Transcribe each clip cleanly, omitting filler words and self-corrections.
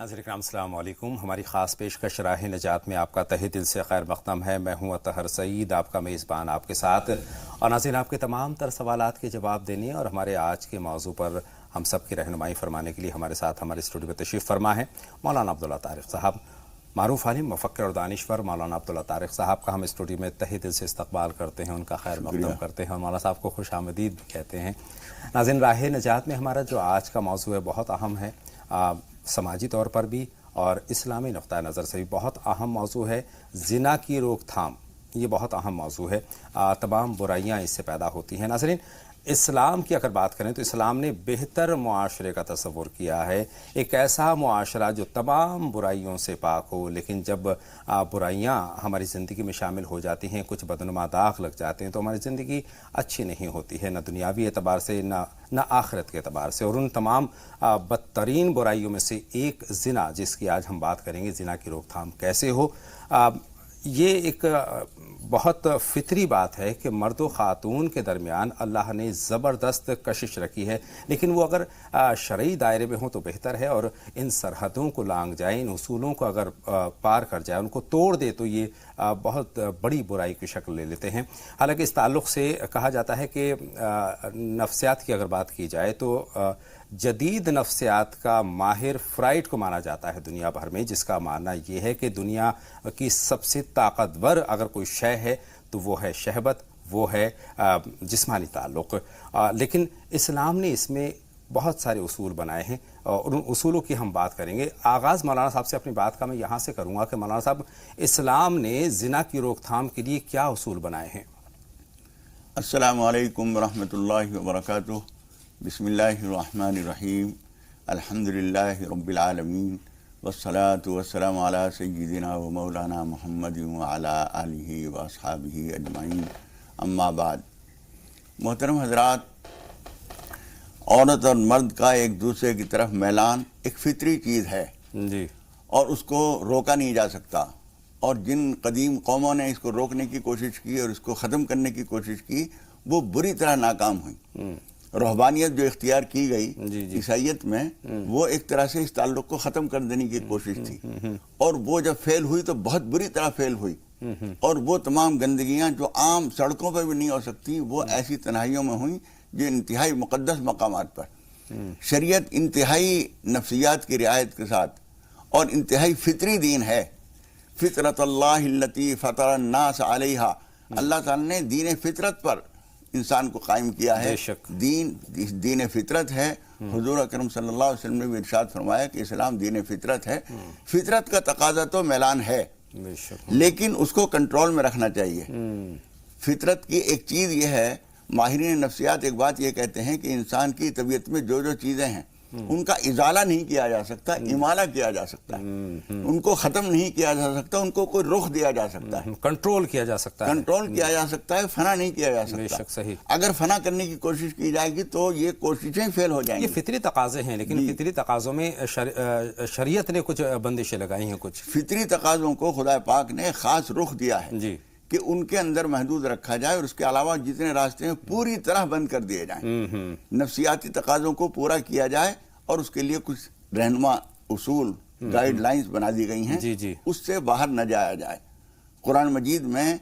ناظرین کرام السلام علیکم. ہماری خاص پیشکش راہ نجات میں آپ کا تہہ دل سے خیر مقدم ہے. میں ہوں اطہر سعید، آپ کا میزبان آپ کے ساتھ. اور ناظرین، آپ کے تمام تر سوالات کے جواب دینے اور ہمارے آج کے موضوع پر ہم سب کی رہنمائی فرمانے کے لیے ہمارے ساتھ ہمارے اسٹوڈیو میں تشریف فرما ہے مولانا عبداللہ طارق صاحب. معروف عالم، مفکر اور دانشور مولانا عبداللہ طارق صاحب کا ہم اسٹوڈیو میں تہہ دل سے استقبال کرتے ہیں، ان کا خیر مقدم کرتے ہیں اور مولانا صاحب کو خوش آمدید بھی کہتے ہیں. ناظرین، راہ نجات میں ہمارا جو آج کا موضوع ہے بہت اہم ہے، سماجی طور پر بھی اور اسلامی نقطہ نظر سے بھی بہت اہم موضوع ہے. زنا کی روک تھام یہ بہت اہم موضوع ہے. تمام برائیاں اس سے پیدا ہوتی ہیں. ناظرین، اسلام کی اگر بات کریں تو اسلام نے بہتر معاشرے کا تصور کیا ہے، ایک ایسا معاشرہ جو تمام برائیوں سے پاک ہو. لیکن جب برائیاں ہماری زندگی میں شامل ہو جاتی ہیں، کچھ بدنما داغ لگ جاتے ہیں تو ہماری زندگی اچھی نہیں ہوتی ہے، نہ دنیاوی اعتبار سے نہ آخرت کے اعتبار سے. اور ان تمام بدترین برائیوں میں سے ایک زنا، جس کی آج ہم بات کریں گے، زنا کی روک تھام کیسے ہو. یہ ایک بہت فطری بات ہے کہ مرد و خاتون کے درمیان اللہ نے زبردست کشش رکھی ہے، لیکن وہ اگر شرعی دائرے میں ہوں تو بہتر ہے، اور ان سرحدوں کو لانگ جائے، ان اصولوں کو اگر پار کر جائے، ان کو توڑ دے تو یہ بہت بڑی برائی کی شکل لے لیتے ہیں. حالانکہ اس تعلق سے کہا جاتا ہے کہ نفسیات کی اگر بات کی جائے تو جدید نفسیات کا ماہر فرائڈ کو مانا جاتا ہے دنیا بھر میں، جس کا ماننا یہ ہے کہ دنیا کی سب سے طاقتور اگر کوئی شے ہے تو وہ ہے شہوت، وہ ہے جسمانی تعلق. لیکن اسلام نے اس میں بہت سارے اصول بنائے ہیں اور ان اصولوں کی ہم بات کریں گے. آغاز مولانا صاحب سے اپنی بات کا میں یہاں سے کروں گا کہ مولانا صاحب، اسلام نے زنا کی روک تھام کے لیے کیا اصول بنائے ہیں؟ السلام علیکم ورحمۃ اللہ وبرکاتہ. بسم اللہ الرحمن الرحیم. الحمدللہ رب العالمین، والصلاة والسلام علی سیدنا و مولانا محمد وعلی آلہ واصحابہ اجمعین. اما بعد، محترم حضرات، عورت اور مرد کا ایک دوسرے کی طرف میلان ایک فطری چیز ہے جی، اور اس کو روکا نہیں جا سکتا. اور جن قدیم قوموں نے اس کو روکنے کی کوشش کی اور اس کو ختم کرنے کی کوشش کی، وہ بری طرح ناکام ہوئی. رہبانیت جو اختیار کی گئی عیسائیت میں، وہ ایک طرح سے اس تعلق کو ختم کر دینے کی کوشش تھی، اور وہ جب فیل ہوئی تو بہت بری طرح فیل ہوئی. اور وہ تمام گندگیاں جو عام سڑکوں پہ بھی نہیں ہو سکتی، وہ ایسی تنہائیوں میں ہوئیں جو انتہائی مقدس مقامات پر. شریعت انتہائی نفسیات کی رعایت کے ساتھ اور انتہائی فطری دین ہے. فطرت اللہ التی فطر الناس علیہا، اللہ تعالیٰ نے دین فطرت پر انسان کو قائم کیا ہے. دین فطرت ہے. حضور اکرم صلی اللہ علیہ وسلم نے بھی ارشاد فرمایا کہ اسلام دین فطرت ہے. فطرت کا تقاضا تو میلان ہے، لیکن اس کو کنٹرول میں رکھنا چاہیے. فطرت کی ایک چیز یہ ہے، ماہرین نفسیات ایک بات یہ کہتے ہیں کہ انسان کی طبیعت میں جو جو چیزیں ہیں ان کا ازالہ نہیں کیا جا سکتا، امالہ کیا جا سکتا ہے. ان کو ختم نہیں کیا جا سکتا، ان کو کوئی رخ دیا جا سکتا ہے، کنٹرول کیا جا سکتا ہے. کنٹرول کیا جا سکتا ہے، فنا نہیں کیا جا بے سکتا. شک صحیح. اگر فنا کرنے کی کوشش کی جائے گی تو یہ کوششیں فیل ہو جائیں گی. یہ فطری تقاضے ہیں، لیکن فطری تقاضوں میں شریعت نے کچھ بندشیں لگائی ہیں. کچھ فطری تقاضوں کو خدا پاک نے خاص رخ دیا ہے جی کہ ان کے اندر محدود رکھا جائے، اور اس کے علاوہ جتنے راستے ہیں پوری طرح بند کر دیے جائیں. نفسیاتی تقاضوں کو پورا کیا جائے اور اس کے لیے کچھ رہنما اصول، گائیڈ لائنز بنا دی گئی ہیں، اس سے باہر نہ جایا جائے. قرآن مجید میں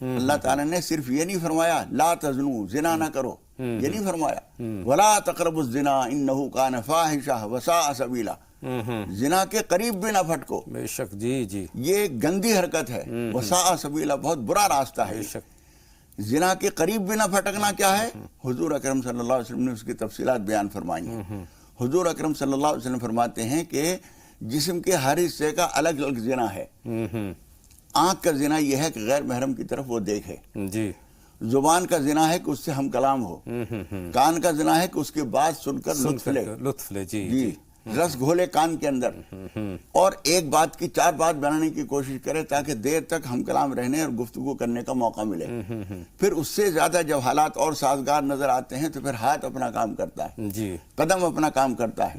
اللہ تعالیٰ نے صرف یہ نہیں فرمایا لا تزنوا، زنا نہ کرو، یہ نہیں فرمایا. ولا تقربوا الزنا انہ کان فاحشہ وساء سبیلا، زنا کے قریب بھی نہ پھٹکو. بے شک. جی یہ گندی حرکت ہے. وساء سبیلا، بہت برا راستہ ہے. زنا کے قریب بھی نہ پھٹکنا کیا ہے؟ حضور اکرم صلی اللہ علیہ وسلم نے اس کی تفصیلات بیان فرمائی ہیں. حضور اکرم صلی اللہ علیہ وسلم فرماتے ہیں کہ جسم کے ہر حصے کا الگ الگ زنا ہے. آنکھ کا زنا یہ ہے کہ غیر محرم کی طرف وہ دیکھے. زبان کا زنا ہے کہ اس سے ہم کلام ہو. کان کا زنا ہے کہ اس کی بات سن کر لطف لے. جی، رس گھولے کان کے اندر، اور ایک بات کی 4 بات بنانے کی کوشش کرے تاکہ دیر تک ہم کلام رہنے اور گفتگو کرنے کا موقع ملے. پھر اس سے زیادہ جب حالات اور سازگار نظر آتے ہیں تو پھر ہاتھ اپنا کام کرتا ہے، قدم اپنا کام کرتا ہے.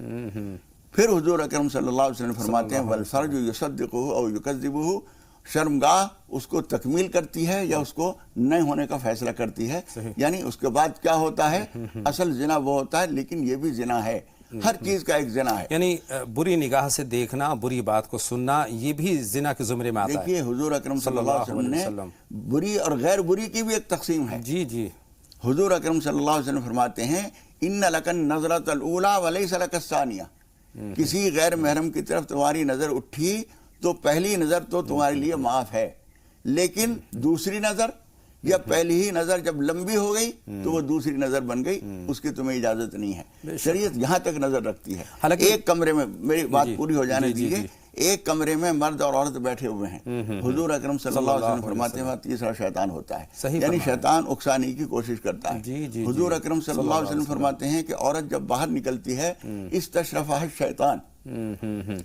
پھر حضور اکرم صلی اللہ علیہ وسلم فرماتے ہیں والفرج یصدقہ او یکذبہ، شرمگاہ اس کو تکمیل کرتی ہے یا اس کو نہ ہونے کا فیصلہ کرتی ہے. یعنی اس کے بعد کیا ہوتا ہے؟ اصل زنا وہ ہوتا ہے، لیکن یہ بھی زنا ہے. ہر چیز کا ایک زنا ہے. یعنی بری نگاہ سے دیکھنا، بری بات کو سننا، یہ بھی زنا کے زمرے میں آتا ہے. دیکھیے حضور اکرم صلی اللہ علیہ وسلم نے بری اور غیر بری کی بھی ایک تقسیم ہے. جی جی. حضور اکرم صلی اللہ علیہ وسلم فرماتے ہیں ان لک النظرۃ الاولی ولیس لک الثانیہ. کسی غیر محرم کی طرف تمہاری نظر اٹھی تو پہلی نظر تو تمہارے لیے معاف ہے، لیکن دوسری نظر یا پہلی ہی نظر جب لمبی ہو گئی تو وہ دوسری نظر بن گئی، اس کی تمہیں اجازت نہیں ہے. شریعت یہاں تک نظر رکھتی ہے. ایک کمرے میں، میری بات پوری ہو جانے دیجیے، ایک کمرے میں مرد اور عورت بیٹھے ہوئے ہیں. حضور اکرم صلی اللہ علیہ وسلم فرماتے ہیں تیسرا شیطان ہوتا ہے، یعنی شیطان اکسانے کی کوشش کرتا ہے. حضور اکرم صلی اللہ علیہ وسلم فرماتے ہیں کہ عورت جب باہر نکلتی ہے استشرفہ الشیطان،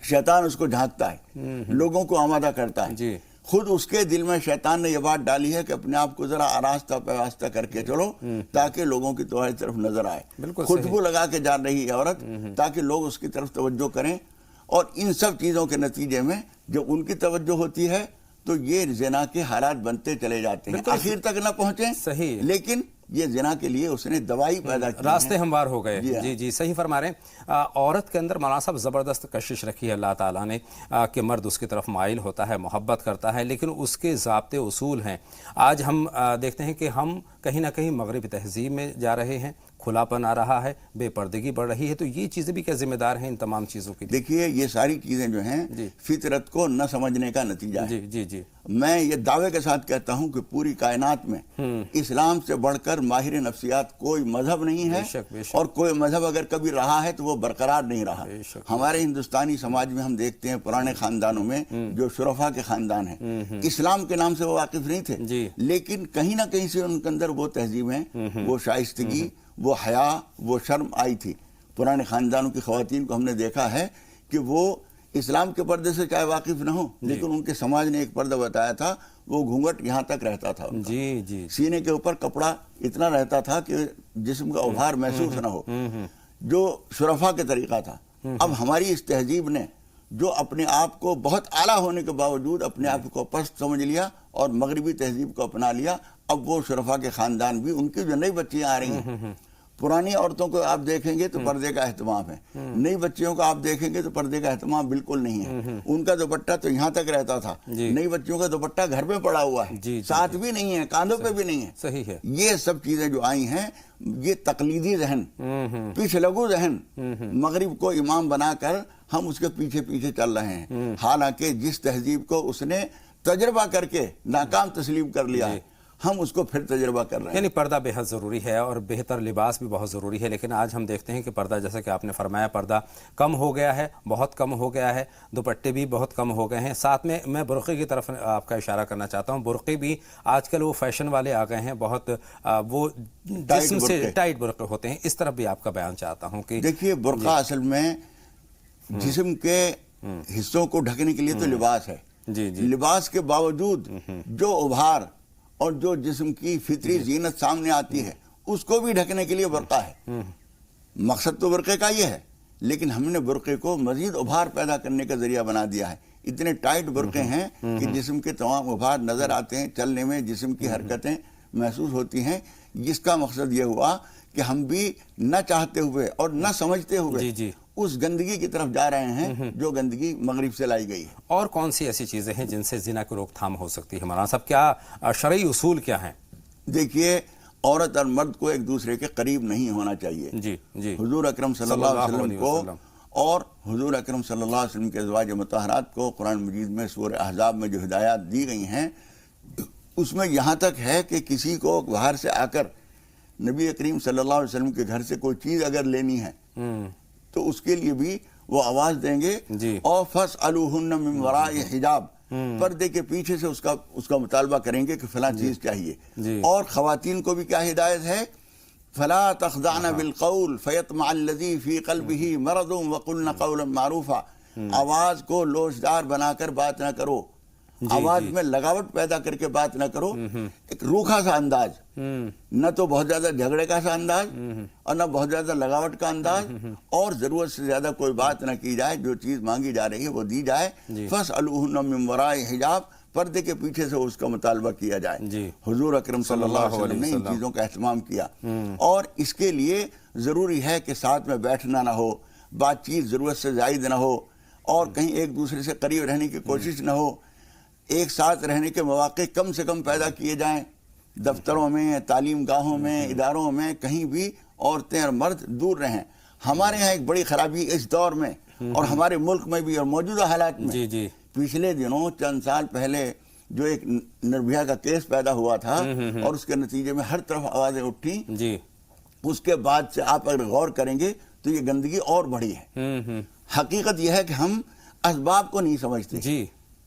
شیطان اس کو جھانکتا ہے، لوگوں کو آمادہ کرتا ہے. خود اس کے دل میں شیطان نے یہ بات ڈالی ہے کہ اپنے آپ کو ذرا آراستہ پیراستہ کر کے چلو تاکہ لوگوں کی تمہاری طرف نظر آئے. خوشبو لگا کے جا رہی ہے عورت تاکہ لوگ اس کی طرف توجہ کریں، اور ان سب چیزوں کے نتیجے میں جب ان کی توجہ ہوتی ہے تو یہ زنا کے حالات بنتے چلے جاتے ہیں، آخر تک نہ پہنچیں، لیکن یہ زنا کے لیے اس نے دوائی پیدا کی، راستے ہموار ہو گئے. جی جی صحیح فرما رہے ہیں. عورت کے اندر مولانا صاحب زبردست کشش رکھی ہے اللہ تعالیٰ نے کہ مرد اس کی طرف مائل ہوتا ہے، محبت کرتا ہے، لیکن اس کے ضابطے اصول ہیں. آج ہم دیکھتے ہیں کہ ہم کہیں نہ کہیں مغربی تہذیب میں جا رہے ہیں، کھلا پن آ رہا ہے، بے پردگی بڑھ رہی ہے. تو یہ چیزیں بھی کیا ذمہ دار ہیں ان تمام چیزوں کی؟ دیکھیے یہ ساری چیزیں جو ہیں فطرت کو نہ سمجھنے کا نتیجہ ہے. جی جی جی. میں یہ دعوے کے ساتھ کہتا ہوں کہ پوری کائنات میں اسلام سے بڑھ کر ماہر نفسیات کوئی مذہب نہیں ہے، اور کوئی مذہب اگر کبھی رہا ہے تو وہ برقرار نہیں رہا. ہمارے ہندوستانی سماج میں ہم دیکھتے ہیں پرانے خاندانوں میں جو شرفا کے خاندان ہیں، اسلام کے نام سے وہ واقف نہیں تھے، لیکن کہیں نہ کہیں سے ان کے اندر وہ تہذیب ہیں، وہ شائستگی، وہ حیا، وہ شرم آئی تھی. پرانے خاندانوں کی خواتین کو ہم نے دیکھا ہے کہ وہ اسلام کے پردے سے چاہے واقف نہ ہو، لیکن ان کے سماج نے ایک پردہ بتایا تھا، وہ گھونگھٹ یہاں تک رہتا تھا. جی جی. سینے کے اوپر کپڑا اتنا رہتا تھا کہ جسم کا ابھار محسوس نہ ہو، جو شرفا کے طریقہ تھا. اب ہماری اس تہذیب نے جو اپنے آپ کو بہت اعلیٰ ہونے کے باوجود اپنے آپ کو پست سمجھ لیا اور مغربی تہذیب کو اپنا لیا، اب وہ شرفا کے خاندان بھی، ان کی جو نئی بچیاں آ رہی ہیں، پرانی عورتوں کو آپ دیکھیں گے تو پردے کا اہتمام ہے، نئی بچیوں کو آپ دیکھیں گے تو پردے کا اہتمام بالکل نہیں ہے. ان کا دوپٹہ تو یہاں تک رہتا تھا، نئی بچیوں کا دوپٹہ گھر پہ پڑا ہوا ہے، ساتھ بھی نہیں ہے، کاندھوں پہ بھی نہیں ہے. صحیح ہے. یہ سب چیزیں جو آئی ہیں، یہ تقلیدی ذہن، پیچھے لگو ذہن، مغرب کو امام بنا کر ہم اس کے پیچھے پیچھے چل رہے ہیں، حالانکہ جس تہذیب کو اس نے تجربہ کر کے ناکام تسلیم کر لیا ہے، ہم اس کو پھر تجربہ کر رہے ہیں. یعنی پردہ بے حد ضروری ہے اور بہتر لباس بھی بہت ضروری ہے، لیکن آج ہم دیکھتے ہیں کہ پردہ، جیسا کہ آپ نے فرمایا، پردہ کم ہو گیا ہے، بہت کم ہو گیا ہے، دوپٹے بھی بہت کم ہو گئے ہیں. ساتھ میں برقعے کی طرف آپ کا اشارہ کرنا چاہتا ہوں. برقعے بھی آج کل وہ فیشن والے آ گئے ہیں، بہت وہ جسم سے ٹائٹ برقعے ہوتے ہیں. اس طرف بھی آپ کا بیان چاہتا ہوں کہ دیکھیے برقع اصل میں جسم کے حصوں کو ڈھکنے کے لیے تو لباس ہے. لباس کے باوجود جو ابھار اور جو جسم کی فطری زینت سامنے آتی ہے اس کو بھی ڈھکنے کے لیے برقع ہے. مقصد تو برقعے کا یہ ہے، لیکن ہم نے برقعے کو مزید ابھار پیدا کرنے کا ذریعہ بنا دیا ہے. اتنے ٹائٹ برقعے ہیں کہ جسم کے تمام ابھار نظر آتے ہیں، چلنے میں جسم کی حرکتیں محسوس ہوتی ہیں، جس کا مقصد یہ ہوا کہ ہم بھی نہ چاہتے ہوئے اور نہ سمجھتے ہوئے اس گندگی کی طرف جا رہے ہیں جو گندگی مغرب سے لائی گئی ہے. اور کون سی ایسی چیزیں ہیں جن سے زنا کی روک تھام ہو سکتی ہے مولانا صاحب؟ کیا شرعی اصول کیا ہیں؟ دیکھیے عورت اور مرد کو ایک دوسرے کے قریب نہیں ہونا چاہیے. جی جی. حضور اکرم صلی اللہ علیہ وسلم کو اور حضور اکرم صلی اللہ علیہ وسلم کے ازواج مطہرات کو قرآن مجید میں سورہ احزاب میں جو ہدایات دی گئی ہیں اس میں یہاں تک ہے کہ کسی کو باہر سے آ کر نبی کریم صلی اللہ علیہ وسلم کے گھر سے کوئی چیز اگر لینی ہے تو اس کے لیے بھی وہ آواز دیں گے اور فَاسْأَلُوهُنَّ مِنْ وَرَاءِ حجاب، پردے کے پیچھے سے اس کا مطالبہ کریں گے کہ فلاں چیز چاہیے. اور خواتین کو بھی کیا ہدایت ہے؟ فَلَا تَخْضَعْنَ بِالْقَوْلِ فَيَطْمَعَ الَّذِي فِي قَلْبِهِ مَرَضٌ وَقُلْنَ قَوْلًا مَعْرُوفًا. آواز کو لوچدار بنا کر بات نہ کرو، آواز میں لگاوٹ پیدا کر کے بات نہ کرو، ایک روکھا سا انداز، نہ تو بہت زیادہ جھگڑے کا سا انداز اور نہ بہت زیادہ لگاوٹ کا انداز، اور ضرورت سے زیادہ کوئی بات نہ کی جائے، جو چیز مانگی جا رہی ہے وہ دی جائے. فَاسْأَلُوهُنَّ مِنْ وَرَاءِ حجاب، پردے کے پیچھے سے اس کا مطالبہ کیا جائے. حضور اکرم صلی اللہ علیہ وسلم نے ان چیزوں کا اہتمام کیا، اور اس کے لیے ضروری ہے کہ ساتھ میں بیٹھنا نہ ہو، بات چیت ضرورت سے زائد نہ ہو اور کہیں ایک دوسرے سے قریب رہنے کی کوشش نہ ہو، ایک ساتھ رہنے کے مواقع کم سے کم پیدا کیے جائیں، دفتروں میں، تعلیم گاہوں میں، اداروں میں، کہیں بھی عورتیں اور مرد دور رہیں۔ ہمارے ہاں ایک بڑی خرابی اس دور میں اور ہمارے ملک میں بھی اور موجودہ حالات میں، پچھلے دنوں چند سال پہلے جو ایک نربھیا کا کیس پیدا ہوا تھا اور اس کے نتیجے میں ہر طرف آوازیں اٹھی، اس کے بعد سے آپ اگر غور کریں گے تو یہ گندگی اور بڑھی ہے۔ حقیقت یہ ہے کہ ہم اسباب کو نہیں سمجھتے،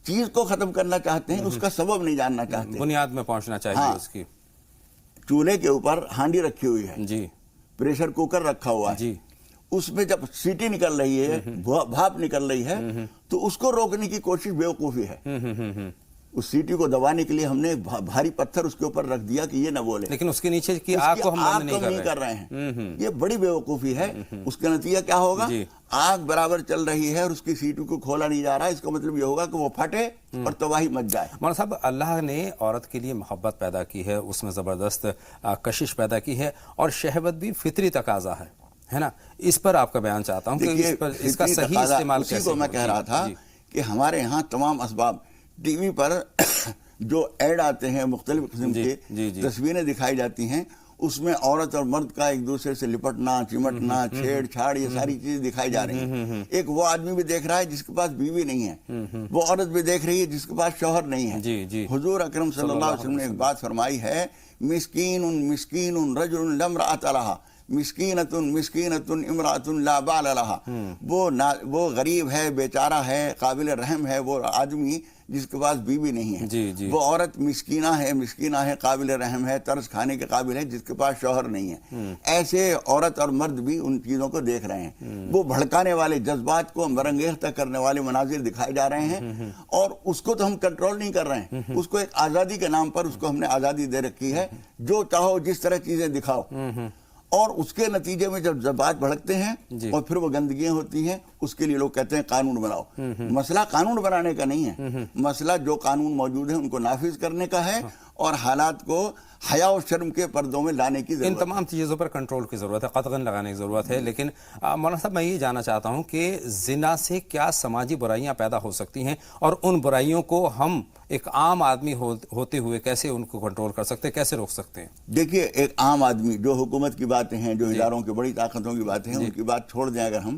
چیز کو ختم کرنا چاہتے ہیں، اس کا سبب نہیں جاننا چاہتے، بنیاد میں پہنچنا چاہیے اس کی۔ چولہے کے اوپر ہانڈی رکھی ہوئی ہے، پریشر کوکر رکھا ہوا ہے، اس میں جب سیٹی نکل رہی ہے، بھاپ نکل رہی ہے، تو اس کو روکنے کی کوشش بیوقوفی ہے۔ اس سیٹی کو دبانے کے لیے ہم نے بھاری پتھر اس کے اوپر رکھ دیا کہ یہ نہ بولے، لیکن اس کے نیچے کی آگ کو ہم بند نہیں کر رہے ہیں۔ یہ بڑی بیوقوفی ہے۔ اس کا نتیجہ کیا ہوگا؟ آگ برابر چل رہی ہے اور اس کی سیٹی کو کھولا نہیں جا رہا ہے، اس کا مطلب یہ ہوگا کہ وہ پھٹے اور تباہی مچ جائے۔ مولانا صاحب، اللہ نے عورت کے لیے محبت پیدا کی ہے، اس میں زبردست کشش پیدا کی ہے، اور شہوت بھی فطری تقاضا ہے نا؟ اس پر آپ کا بیان چاہتا ہوں کہ اس کا صحیح استعمال کیسے؟ اسی کو میں کہہ رہا تھا کہ ہمارے ہاں تمام اسباب، ٹی وی پر جو ایڈ آتے ہیں، مختلف قسم کے تصویریں دکھائی جاتی ہیں، اس میں عورت اور مرد کا ایک دوسرے سے لپٹنا، چمٹنا، چھیڑ چھاڑ، یہ ساری چیزیں دکھائی جا رہی ہیں۔ ایک وہ آدمی بھی دیکھ رہا ہے جس کے پاس بیوی نہیں ہے، وہ عورت بھی دیکھ رہی ہے جس کے پاس شوہر نہیں ہے۔ حضور اکرم صلی اللہ علیہ وسلم نے ایک بات فرمائی ہے، مسکین مسکین رجل لا امرأۃ لہا، مسکینۃ مسکینۃ امرأۃ لا بال لہا۔ وہ غریب ہے، بیچارہ ہے، قابل رحم ہے وہ آدمی جس کے پاس بیوی نہیں ہے۔ وہ عورت مسکینہ ہے، قابل رحم ہے، ترس کھانے کے قابل ہے جس کے پاس شوہر نہیں ہے۔ ایسے عورت اور مرد بھی ان چیزوں کو دیکھ رہے ہیں، وہ بھڑکانے والے جذبات کو برانگیختہ کرنے والے مناظر دکھائے جا رہے ہیں، اور اس کو تو ہم کنٹرول نہیں کر رہے ہیں۔ اس کو ایک آزادی کے نام پر اس کو ہم نے آزادی دے رکھی ہے، جو چاہو جس طرح چیزیں دکھاؤ، اور اس کے نتیجے میں جب جذبات بھڑکتے ہیں اور پھر وہ گندگیاں ہوتی ہیں، اس کے لیے لوگ کہتے ہیں قانون بناؤ۔ مسئلہ قانون بنانے کا نہیں ہے، مسئلہ جو قانون موجود ہے ان کو نافذ کرنے کا ہے، اور حالات کو حیا و شرم کے پردوں میں لانے کی ضرورت ہے۔ ان تمام چیزوں پر کنٹرول کی ضرورت ہے، قطغن لگانے کی ضرورت ہے۔ لیکن مولانا صاحب، میں یہ جاننا چاہتا ہوں کہ زنا سے کیا سماجی برائیاں پیدا ہو سکتی ہیں، اور ان برائیوں کو ہم ایک عام آدمی ہوتے ہوئے کیسے ان کو کنٹرول کر سکتے ہیں، کیسے روک سکتے ہیں؟ دیکھیے، ایک عام آدمی، جو حکومت کی باتیں ہیں، جو اداروں کی بڑی طاقتوں کی باتیں ہیں، ان کی بات چھوڑ دیں اگر ہم،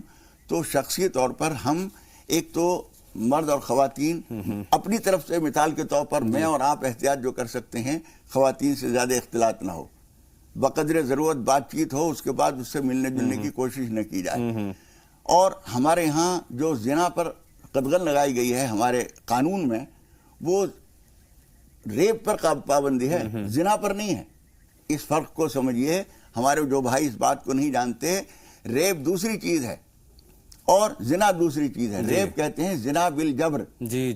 تو شخصی طور پر ہم ایک تو مرد اور خواتین اپنی طرف سے، مثال کے طور پر میں اور آپ احتیاط جو کر سکتے ہیں، خواتین سے زیادہ اختلاط نہ ہو، بقدر ضرورت بات چیت ہو، اس کے بعد اس سے ملنے جلنے کی کوشش نہ کی جائے۔ اور ہمارے ہاں جو زنا پر قدغن لگائی گئی ہے ہمارے قانون میں، وہ ریپ پر پابندی ہے، زنا پر نہیں ہے۔ اس فرق کو سمجھیے، ہمارے جو بھائی اس بات کو نہیں جانتے، ریپ دوسری چیز ہے اور زنا دوسری چیز ہے۔ ریپ کہتے ہیں زنا بالجبر،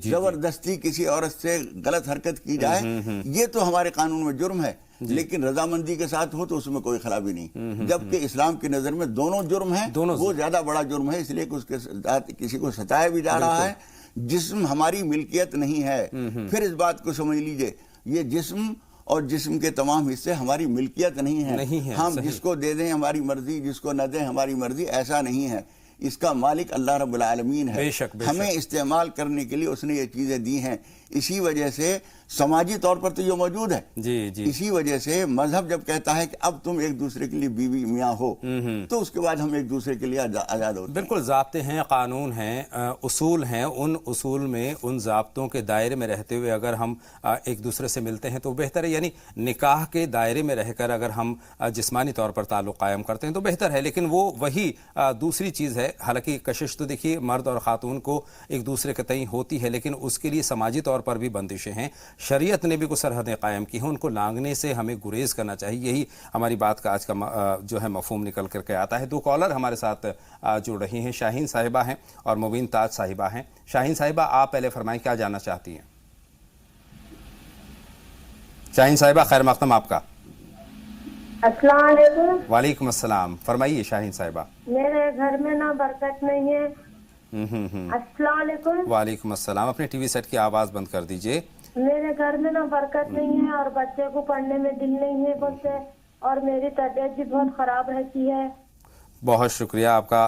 زبردستی کسی عورت سے غلط حرکت کی جائے، یہ تو ہمارے قانون میں جرم ہے، لیکن رضامندی کے ساتھ ہو تو اس میں کوئی خرابی نہیں، جبکہ اسلام کی نظر میں دونوں جرم ہیں، وہ زیادہ بڑا جرم ہے، اس لیے کہ اس کے ساتھ کسی کو ستایا بھی جا رہا ہے۔ جسم ہماری ملکیت نہیں ہے، پھر اس بات کو سمجھ لیجئے، یہ جسم اور جسم کے تمام حصے ہماری ملکیت نہیں ہیں، ہم جس کو دے دیں ہماری مرضی، جس کو نہ دیں ہماری مرضی، ایسا نہیں ہے۔ اس کا مالک اللہ رب العالمین ہے، ہمیں استعمال کرنے کے لیے اس نے یہ چیزیں دی ہیں۔ اسی وجہ سے سماجی طور پر تو یہ موجود ہے، اسی وجہ سے مذہب جب کہتا ہے کہ اب تم ایک دوسرے کے لیے بیوی میاں ہو، تو اس کے بعد ہم ایک دوسرے کے لیے آزاد ہوتے ہیں۔ بالکل، ضابطے ہیں، قانون ہیں، اصول ہیں، ان اصول میں، ان ضابطوں کے دائرے میں رہتے ہوئے اگر ہم ایک دوسرے سے ملتے ہیں تو بہتر ہے۔ یعنی نکاح کے دائرے میں رہ کر اگر ہم جسمانی طور پر تعلق قائم کرتے ہیں تو بہتر ہے، لیکن وہ وہی دوسری چیز ہے۔ حالانکہ کشش تو دیکھیے مرد اور خاتون کو ایک دوسرے کے تئیں ہوتی ہے، لیکن اس کے لیے سماجی طور پر بھی بندشیں ہیں، شریعت نے بھی کچھ سرحدیں قائم کی ہیں، ان کو لانگھنے سے ہمیں گریز کرنا چاہیے۔ یہی ہماری بات کا آج کا جو ہے مفہوم نکل کر کے آتا ہے۔ دو کالر ہمارے ساتھ جڑ رہی ہیں، شاہین صاحبہ ہیں اور مبین تاج صاحبہ ہیں۔ شاہین صاحبہ، آپ پہلے فرمائیں کیا جاننا چاہتی ہیں؟ شاہین صاحبہ، خیر مقدم آپ کا۔ السلام علیکم۔ وعلیکم السلام، فرمائیے شاہین صاحبہ۔ میرے گھر میں نا برکت نہیں ہے۔ السلام علیکم۔ وعلیکم السلام، اپنے ٹی وی سیٹ کی آواز بند کر دیجئے۔ میرے گھر میں نا برکت نہیں ہے، اور بچے کو پڑھنے میں دل نہیں ہے مجھ سے، اور میری طبیعت بھی بہت خراب رہتی ہے۔ بہت شکریہ آپ کا،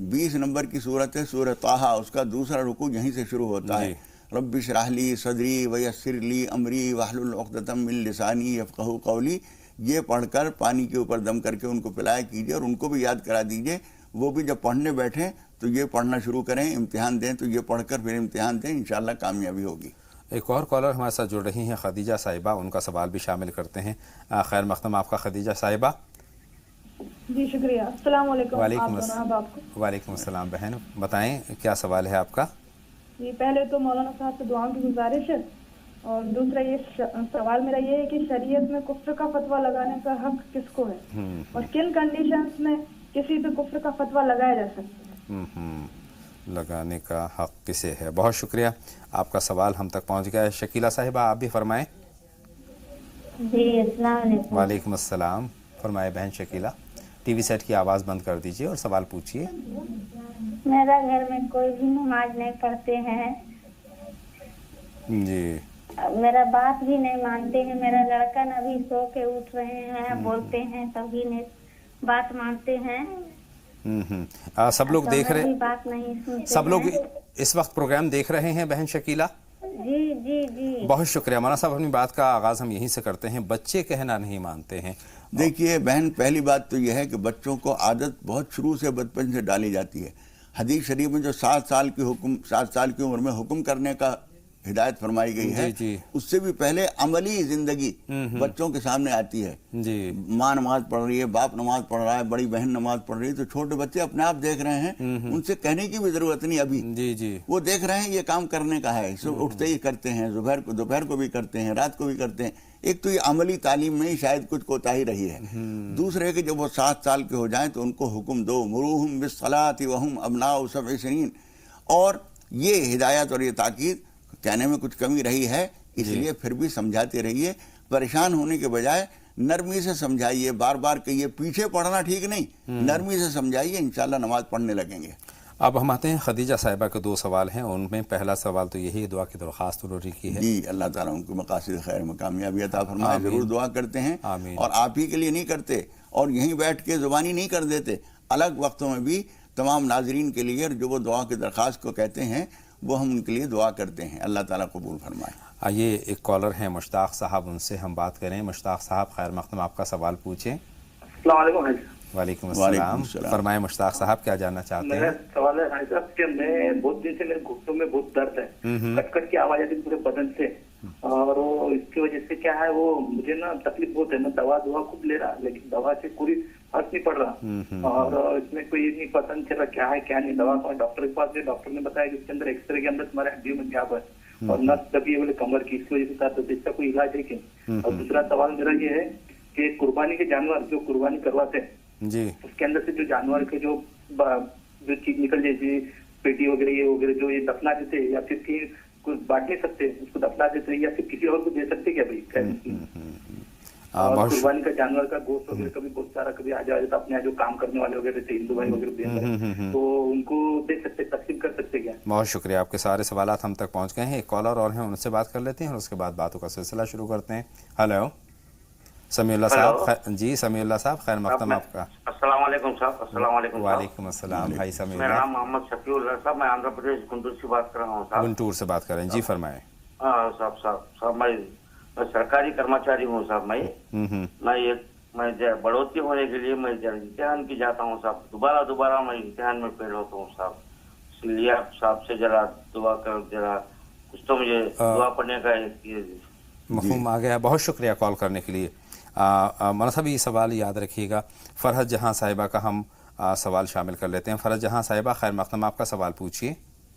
20 نمبر کی صورت ہے سورہ طٰہٰ، اس کا دوسرا رکوع یہیں سے شروع ہوتا ہے. رب اشرح لی صدری ویسر لی امری واحلل عقدۃ من لسانی یفقہوا قولی. یہ پڑھ کر پانی کے اوپر دم کر کے ان کو پلایا کیجیے اور ان کو بھی یاد کرا دیجیے. وہ بھی جب پڑھنے بیٹھیں تو یہ پڑھنا شروع کریں، امتحان دیں تو یہ پڑھ کر پھر امتحان دیں، انشاءاللہ کامیابی ہوگی. ایک اور کالر ہمارے ساتھ جڑ رہی ہیں خدیجہ صاحبہ، ان کا سوال بھی شامل کرتے ہیں. خیر مقدم آپ کا خدیجہ صاحبہ. جی شکریہ. السلام علیکم. وعلیکم آپ السلام. آپ کو وعلیکم السلام بہن، بتائیں کیا سوال ہے آپ کا؟ جی پہلے تو مولانا صاحب سے دعاؤں کی گزارش ہے، اور دوسرا یہ سوال میرا یہ ہے کہ شریعت میں کفر کا فتویٰ لگانے کا حق کس کو ہے، اور کن کنڈیشنز میں کسی پہ کفر کا فتویٰ لگایا جا سکتا ہے؟ لگانے کا حق کسے ہے. بہت شکریہ، آپ کا سوال ہم تک پہنچ گیا ہے. شکیلہ صاحبہ آپ بھی فرمائیں. جی السلام علیکم. وعلیکم السلام. فرمائے بہن شکیلہ. ٹی وی سیٹ کی آواز بند کر دیجئے اور سوال پوچھیے. میرا گھر میں کوئی بھی نماز نہیں پڑھتے ہیں، جی میرا بات بھی نہیں مانتے ہیں. میرا لڑکا نہ بھی سو کے اٹھ رہے ہیں، بولتے ہیں تبھی نہیں بات مانتے ہیں. سب لوگ دیکھ رہے، بات نہیں سنتے. سب لوگ اس وقت پروگرام دیکھ رہے ہیں بہن شکیلہ. جی جی جی بہت شکریہ. مولانا صاحب اپنی بات کا آغاز ہم یہیں سے کرتے ہیں. بچے کہنا نہیں مانتے ہیں. دیکھیے بہن، پہلی بات تو یہ ہے کہ بچوں کو عادت بہت شروع سے بچپن سے ڈالی جاتی ہے. حدیث شریف میں جو 7 سال کی عمر میں حکم کرنے کا ہدایت فرمائی گئی ہے، جی اس سے بھی پہلے عملی زندگی بچوں کے سامنے آتی ہے. جی ماں نماز پڑھ رہی ہے، باپ نماز پڑھ رہا ہے، بڑی بہن نماز پڑھ رہی ہے، تو چھوٹے بچے اپنے آپ دیکھ رہے ہیں، ان سے کہنے کی بھی ضرورت نہیں ابھی. جی جی وہ دیکھ رہے ہیں یہ کام کرنے کا ہے، اٹھتے ہی کرتے ہیں، دوپہر کو بھی کرتے ہیں، رات کو بھی کرتے ہیں. ایک تو یہ عملی تعلیم میں ہی شاید کچھ کوتاہی رہی ہے. دوسرے کہ جب وہ 7 سال کے ہو جائیں تو ان کو حکم دو، مروہم بالصلاۃ وہم ابناء 7 سنین. اور یہ ہدایت اور یہ تاکید کہنے میں کچھ کمی رہی ہے، اس لیے پھر بھی سمجھاتے رہیے. پریشان ہونے کے بجائے نرمی سے سمجھائیے، بار بار کہیے پیچھے پڑھنا ٹھیک نہیں، نرمی سے سمجھائیے، انشاءاللہ نماز پڑھنے لگیں گے. اب ہم آتے ہیں خدیجہ صاحبہ کے 2 سوال ہیں. ان میں پہلا سوال تو یہی دعا کی درخواست انہوں نے کی ہے. جی اللہ تعالیٰ ان کو مقاصد خیر میں کامیابی عطا فرمائے. ضرور دعا کرتے ہیں، اور آپ ہی کے لیے نہیں کرتے اور یہیں بیٹھ کے زبانی نہیں کر دیتے، الگ وقتوں میں بھی تمام ناظرین کے لیے جو وہ دعا کی درخواست کو کہتے ہیں وہ ہم ان کے لیے دعا کرتے ہیں. اللہ تعالیٰ قبول فرمائے. آئیے ایک کالر ہیں مشتاق صاحب، ان سے ہم بات کریں. مشتاق صاحب خیر مقدم، آپ کا سوال پوچھیں. السلام علیکم حاجی. وعلیکم السلام. فرمائیں مشتاق صاحب کیا جاننا چاہتے ہیں؟ میرا سوال ہے حاجی صاحب کہ میں بہت دن سے میرے گھٹنوں میں بہت درد ہے، کٹ کٹ کی آواز آتی ہے پورے بدن سے، اور اس کی وجہ سے کیا ہے وہ مجھے نا تکلیف بہت ہے. میں دوا خوب لے رہا لیکن دوا سے کوئی فرق نہیں پڑ رہا، اور اس میں کوئی نہیں پسند چل رہا کیا ہے کیا نہیں. دوا ڈاکٹر کے پاس گئے، ڈاکٹر نے بتایا کہ اس کے اندر ایکس رے کے اندر تمہارے ہڈیوں میں گیپ ہے اور نس دبی ہے بولے کمر کی، اس کی وجہ سے اس کا کوئی علاج ہے کہ. اور دوسرا سوال میرا یہ ہے کہ قربانی کے جانور جو قربانی کرواتے ہیں جی اس کے اندر سے جو جانور کے جو چیز نکل جیسی پیٹی وغیرہ یہ وغیرہ جو یہ دفنا دیتے یا پھر کچھ بانٹ نہیں سکتے، اس کو دفنا دیتے یا پھر کسی اور کو دے سکتے کیا بھائی؟ اور قربانی کا جانور کا گوشت وغیرہ کبھی بہت سارا کبھی آ جائے تو اپنے جو کام کرنے والے وغیرہ تھے ہندو بھائی وغیرہ تو ان کو دے سکتے، تقسیم کر سکتے کیا؟ بہت شکریہ، آپ کے سارے سوالات ہم تک پہنچ گئے ہیں. ایک کالر اور ہیں، ان سے بات کر لیتے ہیں اور اس کے بعد باتوں کا سلسلہ شروع کرتے ہیں. ہلو سمیع اللہ صاحب. جی سمیع اللہ صاحب خیر مقدم آپ کا. السلام علیکم صاحب. السلام علیکم. وعلیکم السلام بھائی سمیع اللہ. میرا نام محمد شفیع اللہ صاحب، میں آندھرا پردیش گنٹور سے بات کر رہا ہوں صاحب. گنٹور سے بات کریں جی، فرمائیں. صاحب میں سرکاری کرمچاری ہوں صاحب. میں بڑھوتی ہونے کے لیے میں امتحان کی جاتا ہوں صاحب. دوبارہ میں امتحان میں فیل ہوتا ہوں صاحب. اس لیے آپ صاحب سے ذرا دعا کر، ذرا کچھ تو مجھے دعا پڑھنے کا مفہوم آ گیا. بہت شکریہ کال کرنے کے لیے. مولانا صاحب یہ سوال یاد رکھیے گا. فرحت جہاں صاحبہ کا ہم سوال شامل کر لیتے ہیں. فرحت جہاں صاحبہ خیر مقدم، آپ کا سوال پوچھیے.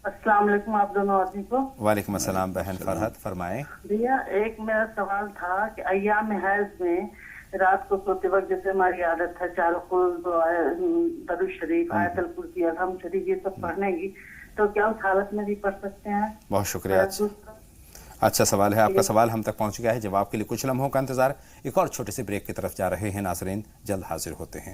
السلام علیکم آپ دونوں آدمی کو. وعلیکم السلام بہن فرحت، فرمائیں. بھیا ایک میرا سوال تھا کہ ایام حیض میں رات کو سوتے وقت جیسے ہماری عادت ہے چاروں درود شریف، آیت الکرسی، الحمد شریف یہ سب پڑھنے کی، تو کیا اس حالت میں بھی پڑھ سکتے ہیں؟ بہت شکریہ. اچھا سوال ہے آپ کا. سوال ہم تک پہنچ گیا ہے. جواب کے لیے کچھ لمحوں کا انتظار. ایک اور چھوٹے سے بریک کی طرف جا رہے ہیں ناظرین، جلد حاضر ہوتے ہیں.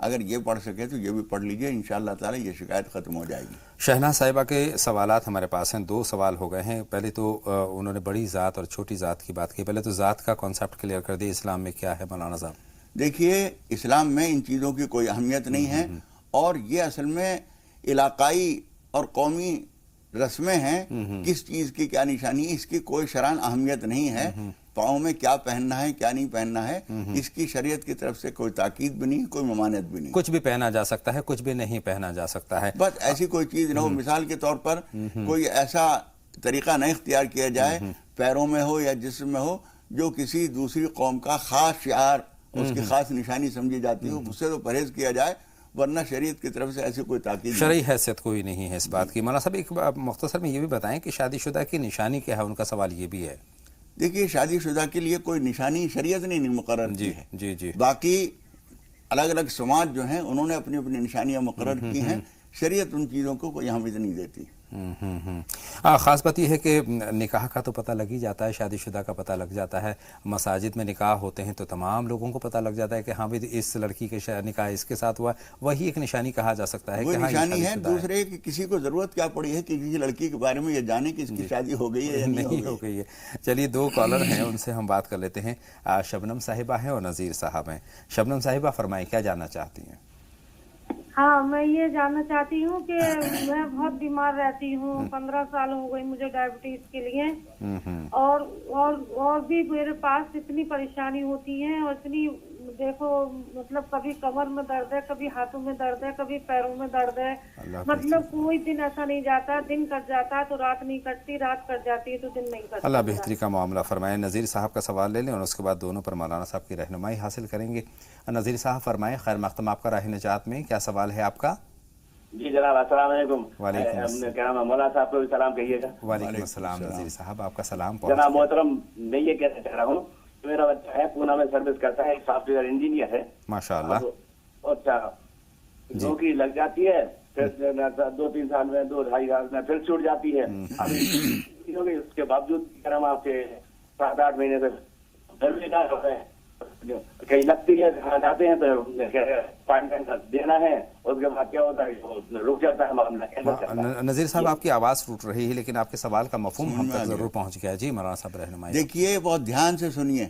اگر یہ پڑھ سکے تو یہ بھی پڑھ لیجئے، انشاءاللہ تعالی یہ شکایت ختم ہو جائے گی۔ شہناز صاحبہ کے سوالات ہمارے پاس ہیں، 2 سوال ہو گئے ہیں۔ پہلے تو انہوں نے بڑی ذات اور چھوٹی ذات کی بات کی، پہلے تو ذات کا کانسیپٹ کلیئر کر دیا، اسلام میں کیا ہے مولانا صاحب؟ دیکھیے اسلام میں ان چیزوں کی کوئی اہمیت نہیں ہے، اور یہ اصل میں علاقائی اور قومی رسمیں ہیں، کس چیز کی کیا نشانی ہے اس کی کوئی شرعاً اہمیت نہیں ہے۔ پاؤں میں کیا پہننا ہے کیا نہیں پہننا ہے اس کی شریعت کی طرف سے کوئی تاکید بھی نہیں، کوئی ممانعت بھی نہیں۔ کچھ بھی پہنا جا سکتا ہے، کچھ بھی نہیں پہنا جا سکتا ہے، بس ایسی کوئی چیز نہ ہو۔ مثال کے طور پر کوئی ایسا طریقہ نہ اختیار کیا جائے پیروں میں ہو یا جسم میں ہو جو کسی دوسری قوم کا خاص شعار، اس کی خاص نشانی سمجھی جاتی ہو، اس سے تو پرہیز کیا جائے، ورنہ شریعت کی طرف سے ایسی کوئی تاکید شرعی حیثیت کوئی نہیں ہے اس بات کی۔ مولانا صاحب ایک مختصر میں یہ بھی بتائیں کہ شادی شدہ کی نشانی کیا ہے، ان کا سوال یہ بھی ہے۔ دیکھیے شادی شدہ کے لیے کوئی نشانی شریعت نہیں مقرر کی ہے، جی باقی الگ الگ سماج جو ہیں انہوں نے اپنی اپنی نشانیاں مقرر کی ہیں، شریعت ان چیزوں کو کوئی اہمیت نہیں دیتی۔ خاص بات یہ ہے کہ نکاح کا تو پتہ لگ ہی جاتا ہے، شادی شدہ کا پتہ لگ جاتا ہے، مساجد میں نکاح ہوتے ہیں تو تمام لوگوں کو پتہ لگ جاتا ہے کہ ہاں بھی اس لڑکی کے نکاح اس کے ساتھ ہوا، وہی ایک نشانی کہا جا سکتا ہے وہ کہ ہاں نشانی ہے۔ دوسرے کہ کسی کو ضرورت کیا پڑی ہے کہ کسی لڑکی کے بارے میں یہ جانے کہ اس کی شادی ہو گئی ہے یا نہیں ہو گئی ہے۔ چلیے 2 کالر ہیں، ان سے ہم بات کر لیتے ہیں۔ شبنم صاحبہ ہیں اور نذیر صاحب ہیں۔ شبنم صاحبہ فرمائیں کیا جاننا چاہتی ہیں؟ ہاں میں یہ جاننا چاہتی ہوں کہ میں بہت بیمار رہتی ہوں، 15 سال ہو گئی مجھے ڈائبٹیز کے لیے، اور بھی میرے پاس اتنی پریشانی ہوتی ہے، اور اتنی دیکھو مطلب کبھی کمر میں درد ہے، کبھی ہاتھوں میں درد ہے، کبھی پیروں میں درد ہے، مطلب کوئی دن ایسا نہیں جاتا، دن کٹ جاتا ہے تو رات نہیں کٹتی، رات کٹ جاتی ہے تو دن نہیں کٹتا۔ اللہ بہتری کا معاملہ فرمائے۔ نذیر صاحب کا سوال لے لیں اور اس کے بعد دونوں پر مولانا صاحب کی رہنمائی حاصل کریں گے۔ نذیر صاحب فرمائیں، خیر مقدم آپ کا راہ نجات میں، کیا سوال ہے آپ کا؟ جی جناب السلام علیکم۔ وعلیکم السلام۔ کیا نام مولانا صاحب کو بھی سلام کہیے گا۔ وعلیکم السلام نذیر صاحب، آپ کا سلام جناب محترم، میں یہ کہنا چاہ رہا ہوں کہ میرا بچہ ہے پونا میں سروس کرتا ہے، ایک سافٹ ویئر انجینئر ہے ماشاءاللہ۔ اچھا نوکری لگ جاتی ہے، پھر 2-3 سال میں 2-2.5 سال میں پھر چھوٹ جاتی ہے، اس کے باوجود ہم آپ سے 7-8 مہینے سے گھر میں کہیں لگتی ہے، جاتے ہیں تو دینا ہے، اس کے بعد کیا ہوتا ہے رک جاتا ہے معاملہ۔ نذیر صاحب آپ کی آواز ٹوٹ رہی ہے لیکن آپ کے سوال کا مفہوم ہم تک ضرور پہنچ گیا۔ جی مولانا صاحب رہنمائی۔ دیکھیے بہت دھیان سے سنیے،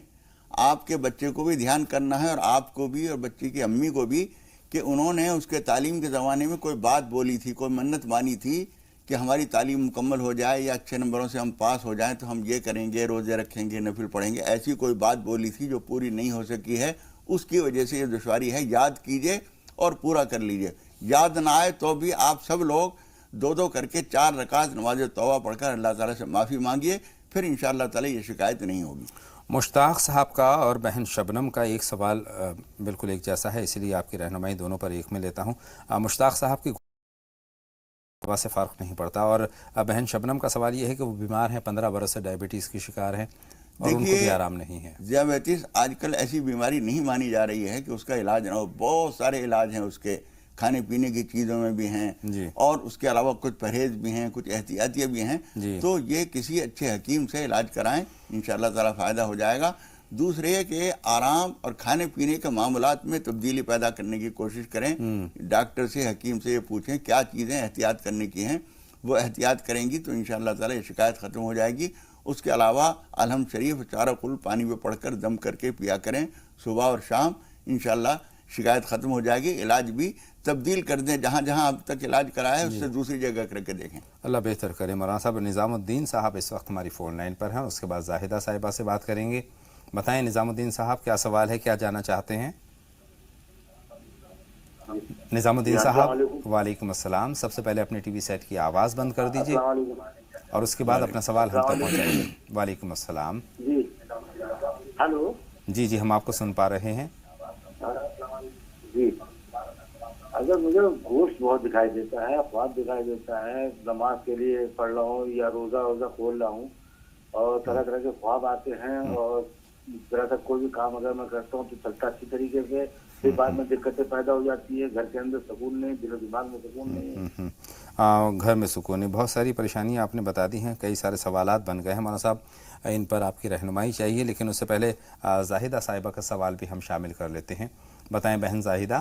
آپ کے بچے کو بھی دھیان کرنا ہے اور آپ کو بھی اور بچی کی امی کو بھی، کہ انہوں نے اس کے تعلیم کے زمانے میں کوئی بات بولی تھی، کوئی منت مانی تھی کہ ہماری تعلیم مکمل ہو جائے یا اچھے نمبروں سے ہم پاس ہو جائیں تو ہم یہ کریں گے، روزے رکھیں گے، نفل پڑھیں گے۔ ایسی کوئی بات بولی تھی جو پوری نہیں ہو سکی ہے، اس کی وجہ سے یہ دشواری ہے۔ یاد کیجئے اور پورا کر لیجئے، یاد نہ آئے تو بھی آپ سب لوگ 2 کر کے 4 رکعت نماز توبہ پڑھ کر اللہ تعالیٰ سے معافی مانگیے، پھر انشاءاللہ تعالیٰ یہ شکایت نہیں ہوگی۔ مشتاق صاحب کا اور بہن شبنم کا ایک سوال بالکل ایک جیسا ہے، اسی لیے آپ کی رہنمائی دونوں پر ایک میں لیتا ہوں۔ مشتاق صاحب کی دوا سے فرق نہیں پڑتا، اور بہن شبنم کا سوال یہ ہے کہ وہ بیمار ہیں، 15 برس سے ڈائبٹیز کی شکار ہیں اور ان کو بھی آرام نہیں ہے۔ ذیابیطس آج کل ایسی بیماری نہیں مانی جا رہی ہے کہ اس کا علاج نہ ہو، بہت سارے علاج ہیں اس کے، کھانے پینے کی چیزوں میں بھی ہیں اور اس کے علاوہ کچھ پرہیز بھی ہیں، کچھ احتیاطیاں بھی ہیں، تو یہ کسی اچھے حکیم سے علاج کرائیں، انشاءاللہ تعالیٰ فائدہ ہو جائے گا۔ دوسرے کہ آرام اور کھانے پینے کے معاملات میں تبدیلی پیدا کرنے کی کوشش کریں، ڈاکٹر سے حکیم سے یہ پوچھیں کیا چیزیں احتیاط کرنے کی ہیں، وہ احتیاط کریں گی تو انشاءاللہ تعالیٰ یہ شکایت ختم ہو جائے گی۔ اس کے علاوہ الحمد شریف 4 قل پانی میں پڑھ کر دم کر کے پیا کریں صبح اور شام، انشاءاللہ شکایت ختم ہو جائے گی۔ علاج بھی تبدیل کر دیں، جہاں جہاں اب تک علاج کرایا ہے اس سے دوسری جگہ کر کے دیکھیں۔ اللہ بہتر کرے۔ مولانا صاحب نظام الدین صاحب اس وقت ہماری فون لائن پر ہیں، اس کے بعد زاہدہ صاحبہ سے بات کریں گے۔ بتائیں نظام الدین صاحب کیا سوال ہے، کیا جاننا چاہتے ہیں؟ نظام الدین صاحب وعلیکم السلام۔ سب سے پہلے اپنے ٹی وی سیٹ کی آواز بند کر دیجئے اور اس کے بعد اپنا سوال ہم تک پہنچائیے۔ وعلیکم السلام۔ جی ہلو۔ جی ہم آپ کو سن پا رہے ہیں۔ جی اگر مجھے گوشت بہت دکھائی دیتا ہے، خواب دکھائی دیتا ہے، نماز کے لیے پڑھ رہا ہوں یا روزہ کھول رہا ہوں اور طرح طرح کے خواب آتے ہیں، اور طرح سے کوئی بھی کام اگر میں کرتا ہوں تو چلتا اچھی طریقے سے، پھر بعد میں دقتیں پیدا ہو جاتی ہے، گھر کے اندر سکون نہیں، دل و دماغ میں سکون نہیں، گھر میں سکون نہیں، بہت ساری پریشانیاں آپ نے بتا دی ہیں، کئی سارے سوالات بن گئے ہیں مولانا صاحب، ان پر آپ کی رہنمائی چاہیے، لیکن اس سے پہلے زاہدہ صاحبہ کا سوال بھی ہم شامل کر لیتے ہیں۔ بتائیں بہن زاہدہ۔